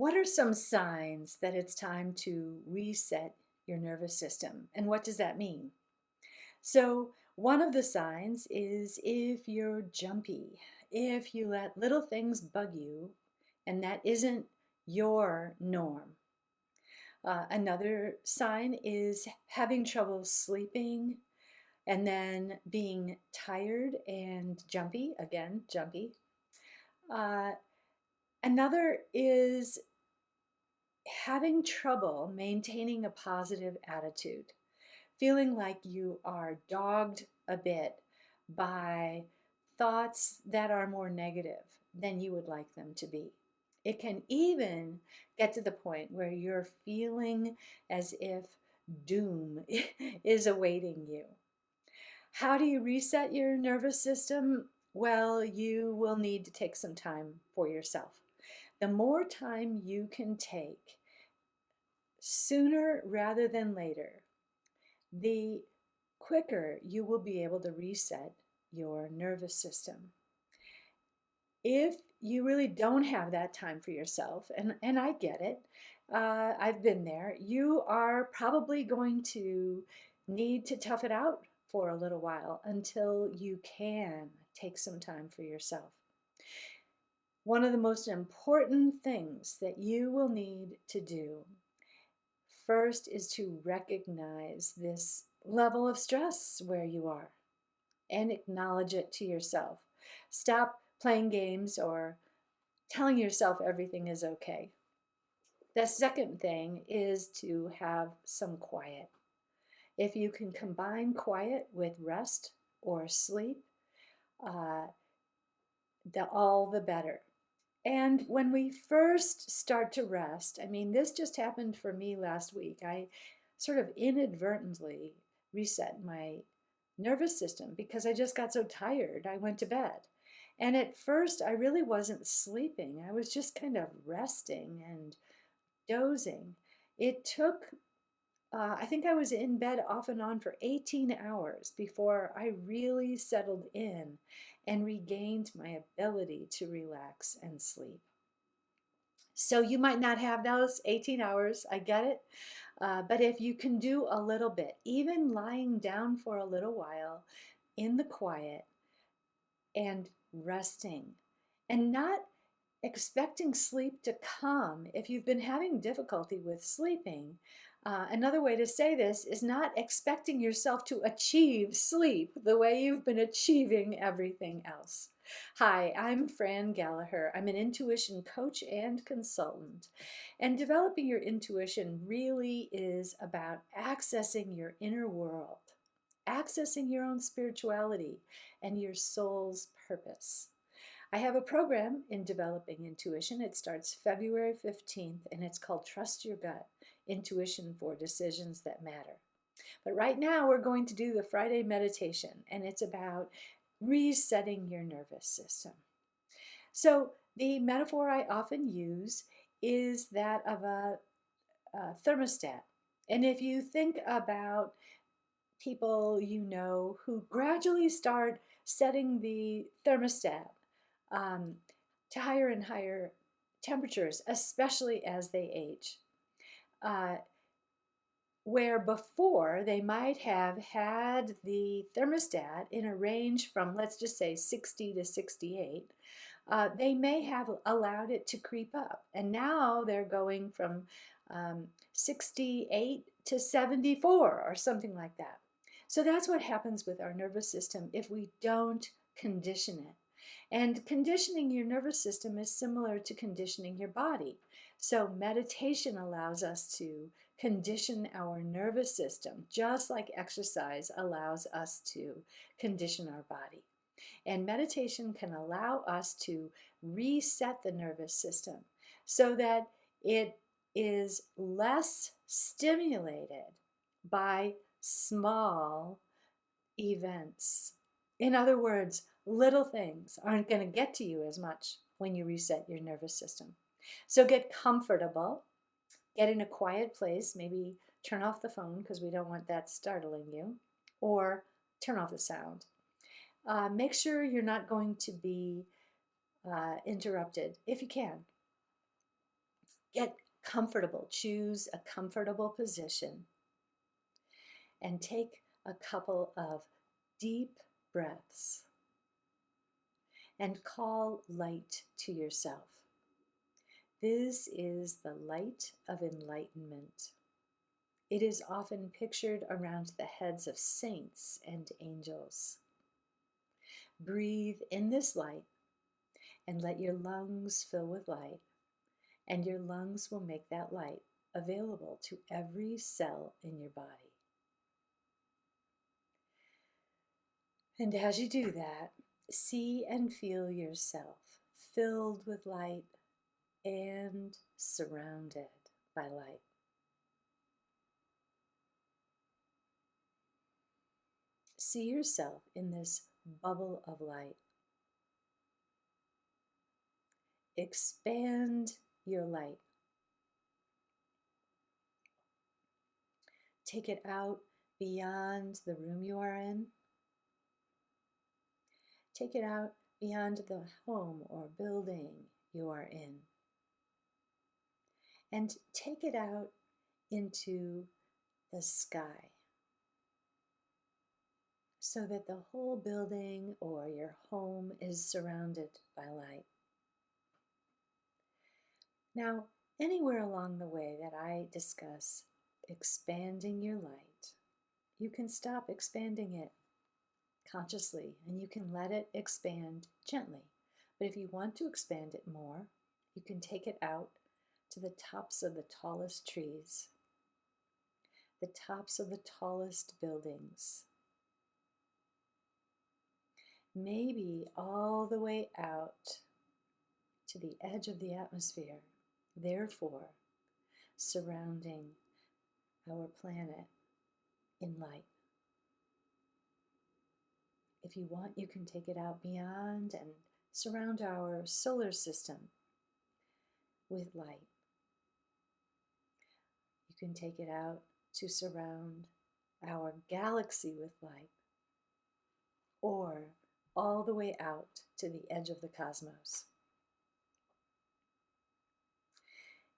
What are some signs that it's time to reset your nervous system? And what does that mean? So, one of the signs is if you're jumpy, if you let little things bug you, and that isn't your norm. Another sign is having trouble sleeping and then being tired and jumpy, again, jumpy. Uh, Another is having trouble maintaining a positive attitude, feeling like you are dogged a bit by thoughts that are more negative than you would like them to be. It can even get to the point where you're feeling as if doom is awaiting you. How do you reset your nervous system? Well, you will need to take some time for yourself. The more time you can take, sooner rather than later, the quicker you will be able to reset your nervous system. If you really don't have that time for yourself, and I get it, I've been there, you are probably going to need to tough it out for a little while until you can take some time for yourself. One of the most important things that you will need to do first is to recognize this level of stress where you are and acknowledge it to yourself. Stop playing games or telling yourself everything is okay. The second thing is to have some quiet. If you can combine quiet with rest or sleep, uh, all the better. And when we first start to rest, I mean, this just happened for me last week. I sort of inadvertently reset my nervous system because I just got so tired. I went to bed. And at first, I really wasn't sleeping. I was just kind of resting and dozing. It took, I think I was in bed off and on for 18 hours before I really settled in and regained my ability to relax and sleep. So you might not have those 18 hours, I get it. But if you can do a little bit, even lying down for a little while in the quiet and resting and not expecting sleep to come. If you've been having difficulty with sleeping, another way to say this is not expecting yourself to achieve sleep the way you've been achieving everything else. Hi, I'm Fran Gallagher. I'm an intuition coach and consultant. And developing your intuition really is about accessing your inner world, accessing your own spirituality and your soul's purpose. I have a program in developing intuition. It starts February 15th and it's called Trust Your Gut, Intuition for Decisions That Matter. But right now we're going to do the Friday meditation and it's about resetting your nervous system. So the metaphor I often use is that of a thermostat. And if you think about people you know who gradually start setting the thermostat um, to higher and higher temperatures, especially as they age. Uh, where before they might have had the thermostat in a range from, let's just say, 60 to 68, they may have allowed it to creep up. And now they're going from 68 to 74 or something like that. So that's what happens with our nervous system if we don't condition it. And conditioning your nervous system is similar to conditioning your body. So meditation allows us to condition our nervous system, just like exercise allows us to condition our body. And meditation can allow us to reset the nervous system so that it is less stimulated by small events. In other words, little things aren't going to get to you as much when you reset your nervous system. So get comfortable, get in a quiet place, maybe turn off the phone because we don't want that startling you, or turn off the sound. Make sure you're not going to be interrupted if you can. Get comfortable. Choose a comfortable position and take a couple of deep breaths and call light to yourself. This is the light of enlightenment. It is often pictured around the heads of saints and angels. Breathe in this light and let your lungs fill with light, and your lungs will make that light available to every cell in your body. And as you do that, see and feel yourself filled with light and surrounded by light. See yourself in this bubble of light. Expand your light. Take it out beyond the room you are in. Take it out beyond the home or building you are in. And take it out into the sky, so that the whole building or your home is surrounded by light. Now, anywhere along the way that I discuss expanding your light, you can stop expanding it consciously and you can let it expand gently. But if you want to expand it more, you can take it out to the tops of the tallest trees, the tops of the tallest buildings, maybe all the way out to the edge of the atmosphere, therefore surrounding our planet in light. If you want, you can take it out beyond and surround our solar system with light. You can take it out to surround our galaxy with light, or all the way out to the edge of the cosmos.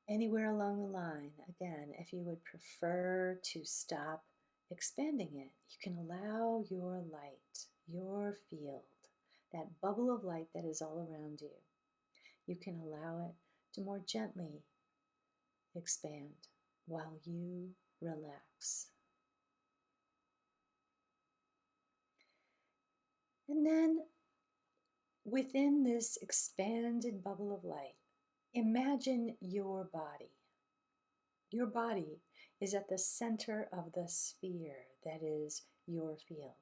Anywhere along the line, again, if you would prefer to stop expanding it, you can allow your light, your field, that bubble of light that is all around you, you can allow it to more gently expand while you relax. And then within this expanded bubble of light, imagine your body. Your body is at the center of the sphere that is your field.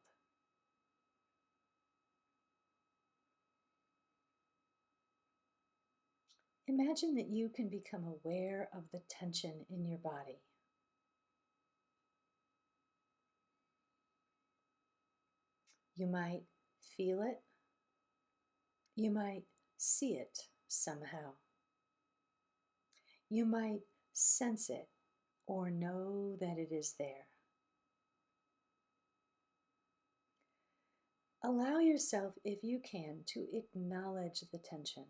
Imagine that you can become aware of the tension in your body. You might feel it. You might see it somehow. You might sense it or know that it is there. Allow yourself, if you can, to acknowledge the tension.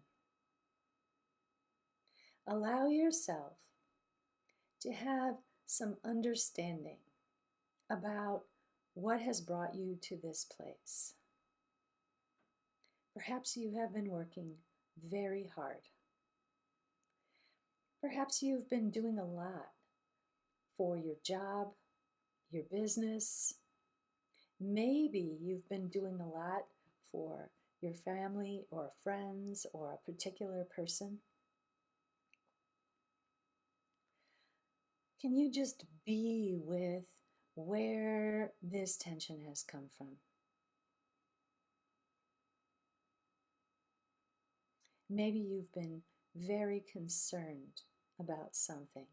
Allow yourself to have some understanding about what has brought you to this place. Perhaps you have been working very hard. Perhaps you've been doing a lot for your job, your business. Maybe you've been doing a lot for your family or friends or a particular person. Can you just be with where this tension has come from? Maybe you've been very concerned about something.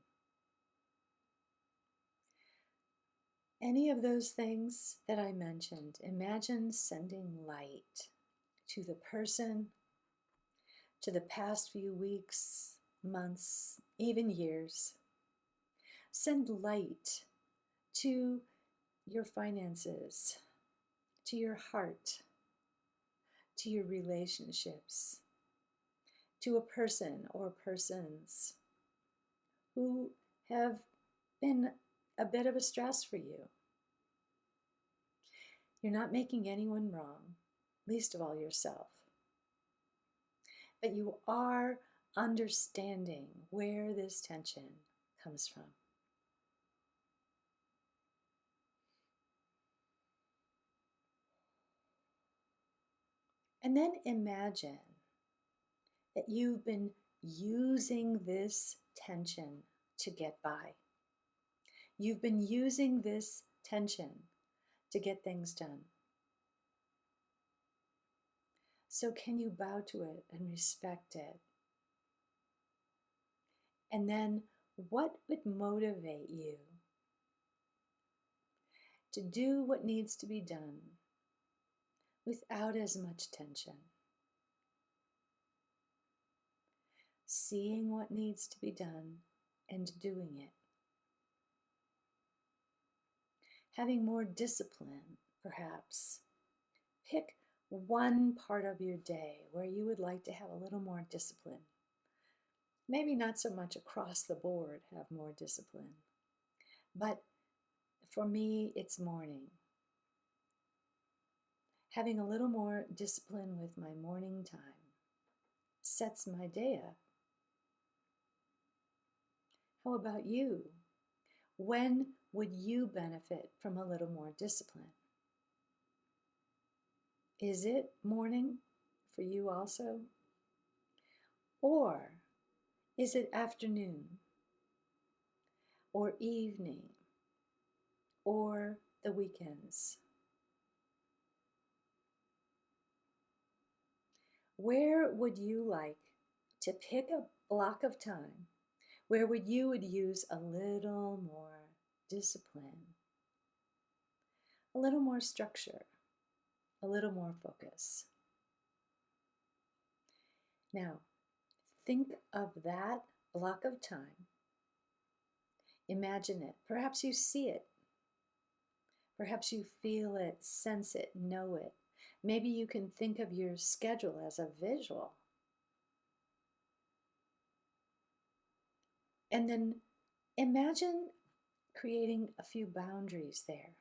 Any of those things that I mentioned, imagine sending light to the person, to the past few weeks, months, even years. Send light to your finances, to your heart, to your relationships, to a person or persons, who have been a bit of a stress for you. You're not making anyone wrong, least of all yourself. But you are understanding where this tension comes from. And then imagine that you've been using this tension to get by. You've been using this tension to get things done. So can you bow to it and respect it? And then what would motivate you to do what needs to be done without as much tension? Seeing what needs to be done and doing it. Having more discipline, perhaps. Pick one part of your day where you would like to have a little more discipline. Maybe not so much across the board have more discipline, but for me, it's morning. Having a little more discipline with my morning time sets my day up. How about you? When would you benefit from a little more discipline? Is it morning for you also? Or is it afternoon? Or evening? Or the weekends? Where would you like to pick a block of time where you would use a little more discipline, a little more structure, a little more focus? Now, think of that block of time. Imagine it. Perhaps you see it. Perhaps you feel it, sense it, know it. Maybe you can think of your schedule as a visual. And then imagine creating a few boundaries there.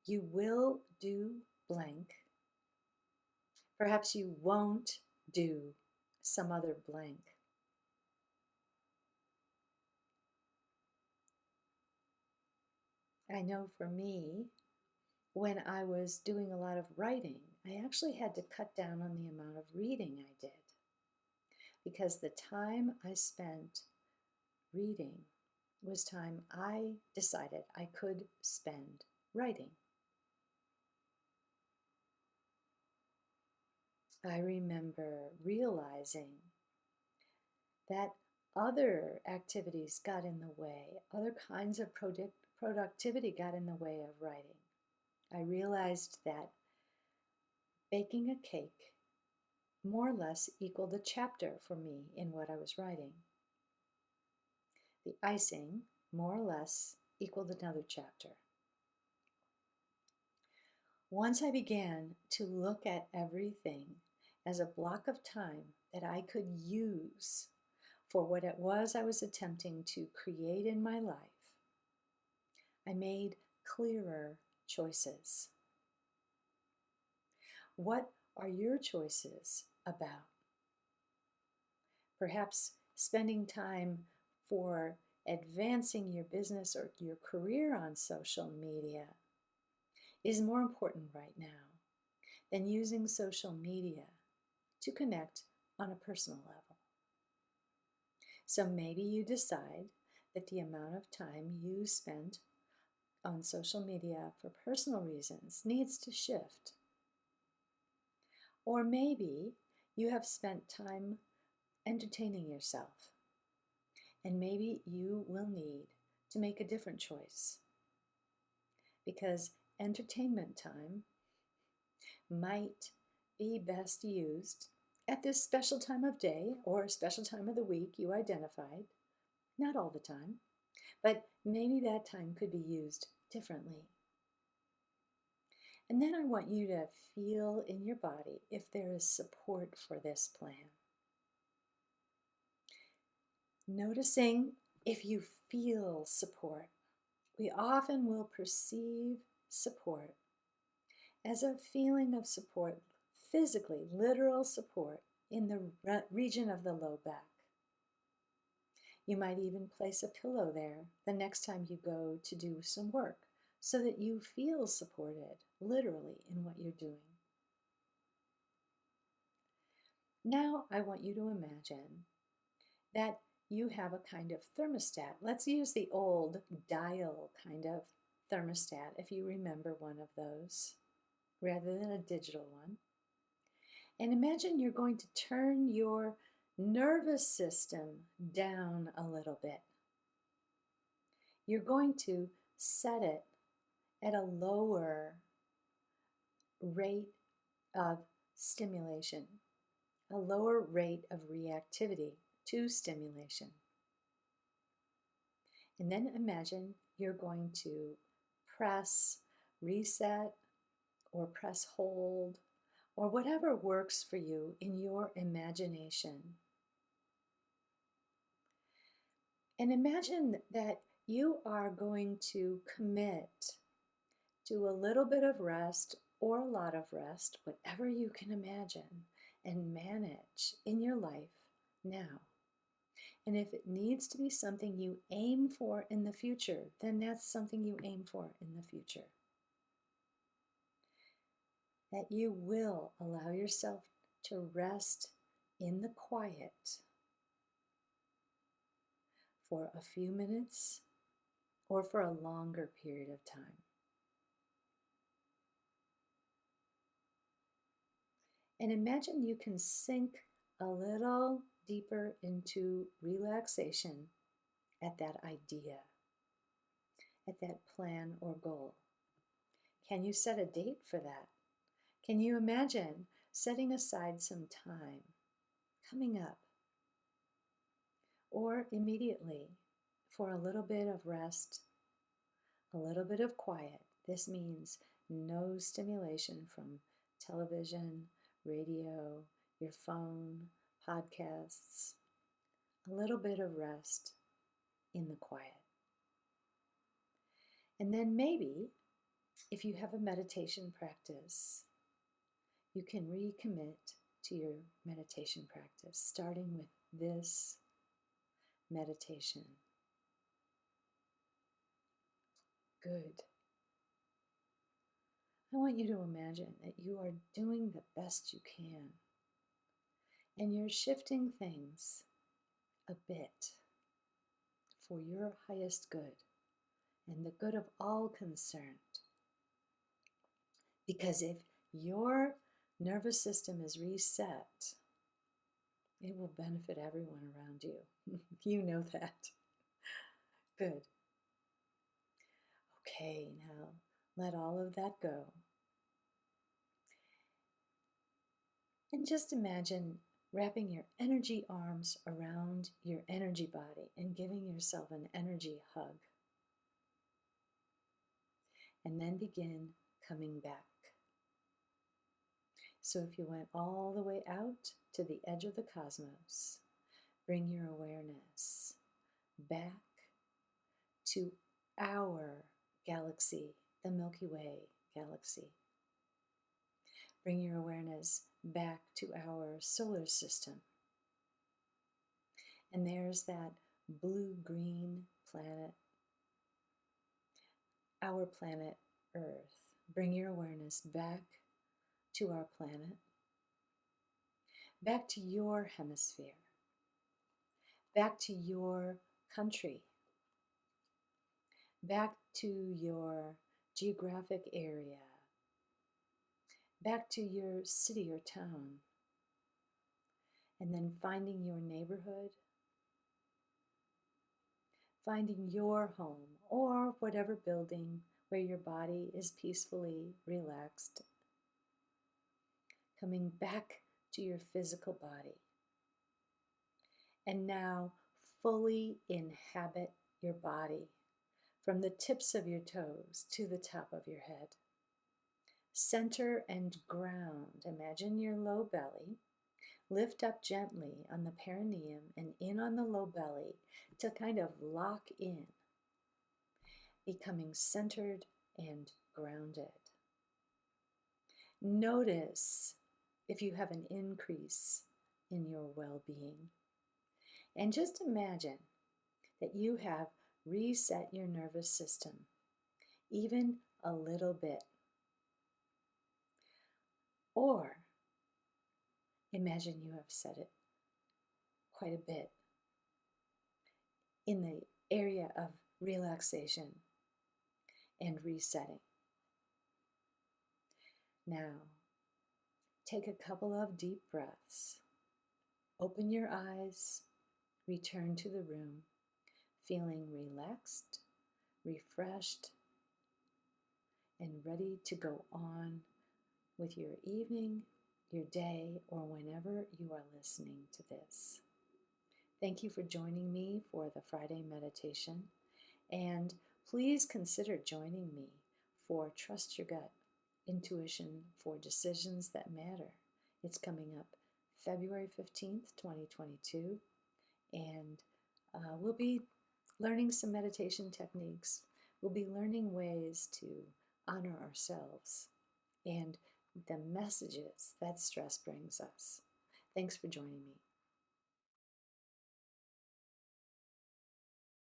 You will do blank. Perhaps you won't do some other blank. I know for me, when I was doing a lot of writing, I actually had to cut down on the amount of reading I did because the time I spent reading was time I decided I could spend writing. I remember realizing that other activities got in the way, other kinds of productivity got in the way of writing. I realized that baking a cake more or less equaled a chapter for me in what I was writing. The icing more or less equaled another chapter. Once I began to look at everything as a block of time that I could use for what it was I was attempting to create in my life, I made clearer choices. What are your choices about? Perhaps spending time for advancing your business or your career on social media is more important right now than using social media to connect on a personal level. So maybe you decide that the amount of time you spend on social media for personal reasons needs to shift. Or maybe you have spent time entertaining yourself, and maybe you will need to make a different choice because entertainment time might be best used at this special time of day or special time of the week you identified. Not all the time, but maybe that time could be used differently. And then I want you to feel in your body if there is support for this plan. Noticing if you feel support. We often will perceive support as a feeling of support, physically, literal support in the region of the low back. You might even place a pillow there the next time you go to do some work so that you feel supported, literally, in what you're doing. Now I want you to imagine that you have a kind of thermostat. Let's use the old dial kind of thermostat, if you remember one of those, rather than a digital one. And imagine you're going to turn your nervous system down a little bit. You're going to set it at a lower rate of stimulation, a lower rate of reactivity to stimulation. And then imagine you're going to press reset or press hold or whatever works for you in your imagination. And imagine that you are going to commit to a little bit of rest or a lot of rest, whatever you can imagine and manage in your life now. And if it needs to be something you aim for in the future, then that's something you aim for in the future. That you will allow yourself to rest in the quiet for a few minutes or for a longer period of time. And imagine you can sink a little deeper into relaxation at that idea, at that plan or goal. Can you set a date for that? Can you imagine setting aside some time coming up or immediately for a little bit of rest, a little bit of quiet? This means no stimulation from television, radio, your phone, podcasts, a little bit of rest in the quiet. And then maybe, if you have a meditation practice, you can recommit to your meditation practice, starting with this meditation. Good. I want you to imagine that you are doing the best you can, and you're shifting things a bit for your highest good and the good of all concerned. Because if your nervous system is reset, it will benefit everyone around you. You know that. Good. Okay, now let all of that go. And just imagine wrapping your energy arms around your energy body and giving yourself an energy hug. And then begin coming back. So if you went all the way out to the edge of the cosmos, bring your awareness back to our galaxy, the Milky Way galaxy. Bring your awareness back to our solar system. And there's that blue-green planet, our planet Earth. Bring your awareness back to our planet, back to your hemisphere, back to your country, back to your geographic area, back to your city or town, and then finding your neighborhood, finding your home or whatever building where your body is peacefully relaxed, coming back to your physical body. And now fully inhabit your body from the tips of your toes to the top of your head. Center and ground. Imagine your low belly Lift up gently on the perineum and in on the low belly to kind of lock in, becoming centered and grounded. Notice if you have an increase in your well-being. And just imagine that you have reset your nervous system, even a little bit. Or imagine you have set it quite a bit in the area of relaxation and resetting. Now, take a couple of deep breaths. Open your eyes, return to the room, feeling relaxed, refreshed, and ready to go on with your evening, your day, or whenever you are listening to this. Thank you for joining me for the Friday meditation, and please consider joining me for Trust Your Gut, Intuition for Decisions That Matter. It's coming up February 15th, 2022, and we'll be learning some meditation techniques. We'll be learning ways to honor ourselves and the messages that stress brings us. Thanks for joining me.